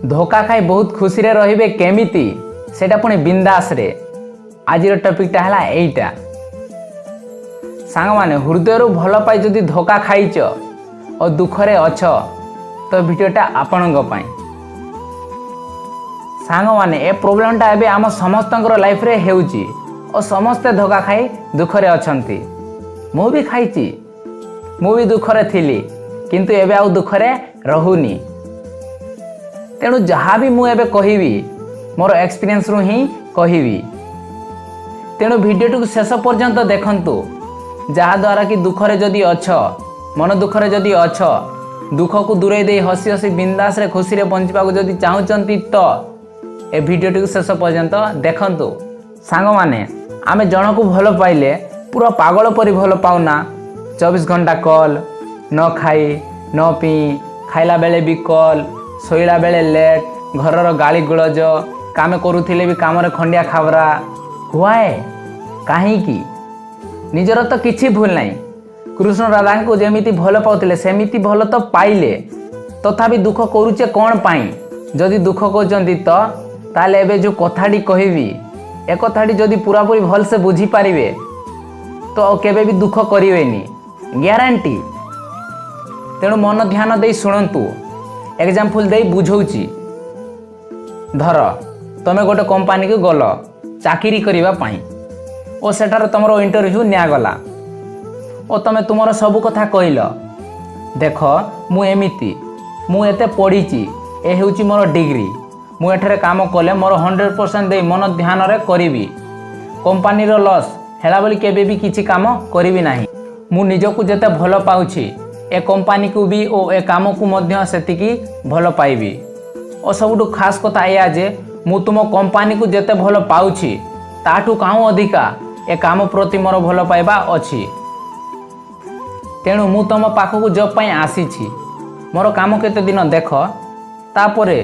धोखा खाई बहुत खुशी रे रहिबे केमिति सेटा पुणी बिंदास रे। आज टॉपिकटा है एटा सांग माने हृदय भल पाई जदि धोखा खाइच और दुखरे अछ तो वीडियोटा आपण सांग माने ए प्रोब्लेमटा एबे आम समस्तंकर लाइफ रे हेउची और समस्ते धोखा खाई दुखरे अछंती। मु भी खाइची, मु भी दुखरे थिली किंतु एबे आउ दुखरे रहुनी। तेणु जहाँ भी मुझे कहबी मोर एक्सपीरियंस रु ही कहबी। तेणु वीडियो शेष पर्यंत देखंतु जहाँ द्वारा कि दुखरे जदि अछ मन दुखरे जदि अछ दुख को दूरे दे हसी हसी बिंदास रे खुशी रे बंचवा को जदि चाहूचंती तो ए वीडियो शेष पर्यंत देखंतु। सांग माने आमे जन को भल पाइले पूरा पागल परी भल पाउना। 24 घंटा कॉल न खाई न पी खाइला बेले भी कॉल शोला बेले लेट घरर गाली गुलज काम करुले भी काम खंडिया खाबरा हुए कहीं निजर तो किसी भूल नहीं। कृष्ण राधा को जमीती भल पाउले सेमिति भल तो पाइले तथापि दुख करुचे कौन पाई। जदि दुख कहते तो ताले एबे जो कथाटी कहबी ए कथाटी जदि पूरापूरी भल से बुझी पारिबे तो केबे भी दुख करिवेनी ग्यारंटी। तेणु मन ध्यान दे शुणु। एग्जाम्पल दे बुझौची। धर तमे गोटे कंपनी को गल चाकरी करिबा पाई और सेठार तुमरो इंटरव्यू नियागला और तमे तुमरो सब कथा कहल देख मु एमिति मु एते पढ़ीची ए हेउची मोर डिग्री मु एठारे काम कले मोर 100% दे मन ध्यान रे करिवि कंपनी रो लॉस हेला बोली केबे भी किछि काम करिवि नाही। मु निजको जेते भल पाउछि ए कंपनी को भी और ए काम को मध्य सेतिकी भल पाइबी। और सबुठु खास कथा या जे मु तुम कंपनी को जेते भल पाउछि ताठू काउ अधिका ए काम प्रति मोर भल पाइबा अछि। तेणु मु तुम पाखक जॉब पाई आसीछि मोर काम केते दिन देख तापरे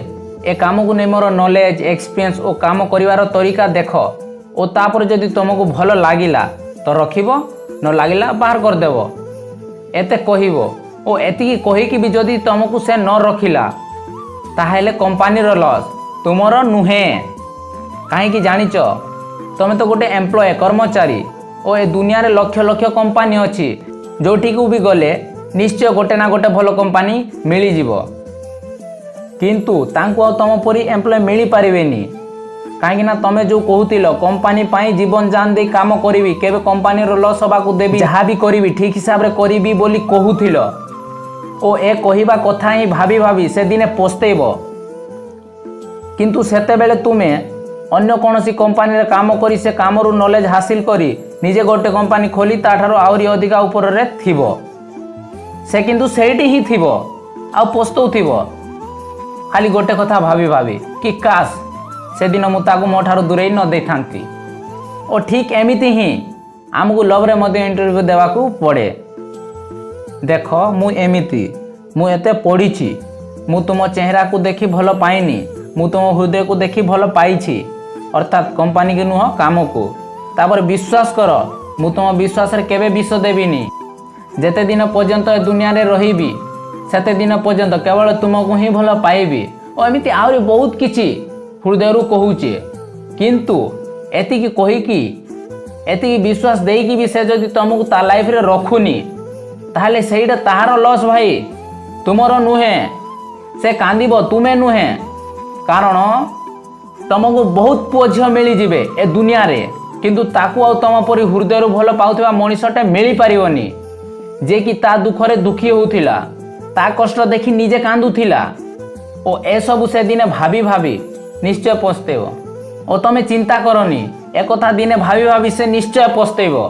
ए काम को नै मोर नॉलेज एक्सपीरियंस और काम करिवार तरीका देख और तापर जदि तुमको भल लागिला तो रखिबो न लागिला बाहर कर देबो एते कहिबो। ओ एतिकी कहिकी भी जदि तुमको से न रखिला ताहेले कंपनी रो लॉस तुमरो नुहे। काहे कि जानिच तुम तो गोटे एम्प्लॉय कर्मचारी और ए दुनिया रे लक्ष लक्ष कंपनी अछि जोठी को भी गले निश्चय गोटे ना गोटे भल कंपनी मिली जीवो किंतु तांको तुम परी एम्प्लॉय मिली पारिबेनी। काहे ना तमे जो कहूतिलो कंपनी पाई जीवन जान दे काम करिवि केबे कंपनी रो लॉस होबा को देबी जहाँ भी करिवि ठीक हिसाब रे करिवि बोली कहूतिलो ओ ए कहिबा कथा ही भाभी भाभी से दिने पछतेइबो। किंतु सेते बेले तुमे अन्य कोनोसी कंपनी रे काम करी से काम रो नॉलेज हासिल करी निजे गोटे कंपनी खोली ताठारो आउरी अधिका ऊपर रे थिबो से किंतु सेठी ही थिबो आ पछतौ थिबो खाली गोटे कथा भाभी भाभी कि काश से दिन मु ताकू मो ठारो दूरे न दे थांती। और ठीक एमिति ही आमको लव रे मध्य इंटरव्यू देवाकू पड़े। देख मु एमिति मु एते पढ़ीची मु तुम चेहरा को देखी भल पाइनी मु तुम हृदय को देखी भल पाइछि अर्थात कंपनी के नुह काम को। तापर विश्वास कर मु तुम विश्वास रे केबे विष देबिनी। जेते दिन पर्यंत दुनिया रे रहिबी सेते दिन पर्यंत केवल तुमको ही भल पाइबी। और एमिति आउरी बहुत किछि हृदय रु कहूचे किंतु एतिकी कहिकी एतिकी विश्वास देकी भी से जदि तुमको ता लाइफ रे रखुनी ताहले सेइडा ताहार लॉस भाई तुमरो नुहे से कांदिबो तुमे नुहे। कारण तुमको बहुत पुओ झियो मिली जिवे ए दुनिया रे किंतु ताकू आ तुम परी हृदय रु भल पाउथिबा मनुष्यटे मिली पारिबोनी जे कि ता दुखरे दुखी होउथिला ता कष्ट देखि निजे कांदुथिला ओ ए सब से दिने भाभी भाभी निश्चय पछतेइबो। और तमे चिंता करनी एक कथा दिने भाभी भाभी से निश्चय पछतेइबो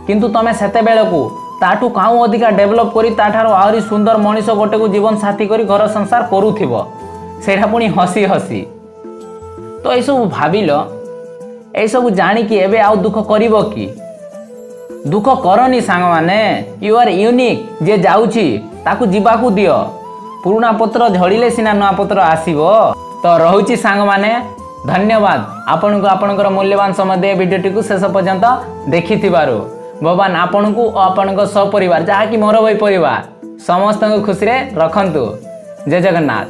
किंतु तमे सेते बेले को ताठू काउ अधिका डेभलप करी ताठारो आहुरी सुंदर मनीष गोटे को जीवन साथी करी घर संसार करूथिबो सेटा पुणी हसी हसी। तो ये सब भाविलो ये सब जानी कि एबे आउ दुख करिवो कि दुख करनी सांग माने यू आर यूनिक जे जाउची ताकू जीवाकू दियो पुराना पत्र झड़िले सिना नया पत्र आसीबो। तो रहुची सांग माने धन्यवाद आपण को आपनकर मूल्यवान समय दे वीडियोटी को शेष पर्यंत देखि थिबारो भगवान आपण को आपण सपरिवार जहा कि मोर भाई परिवार समस्त खुशी रे रखंतु। जय जगन्नाथ।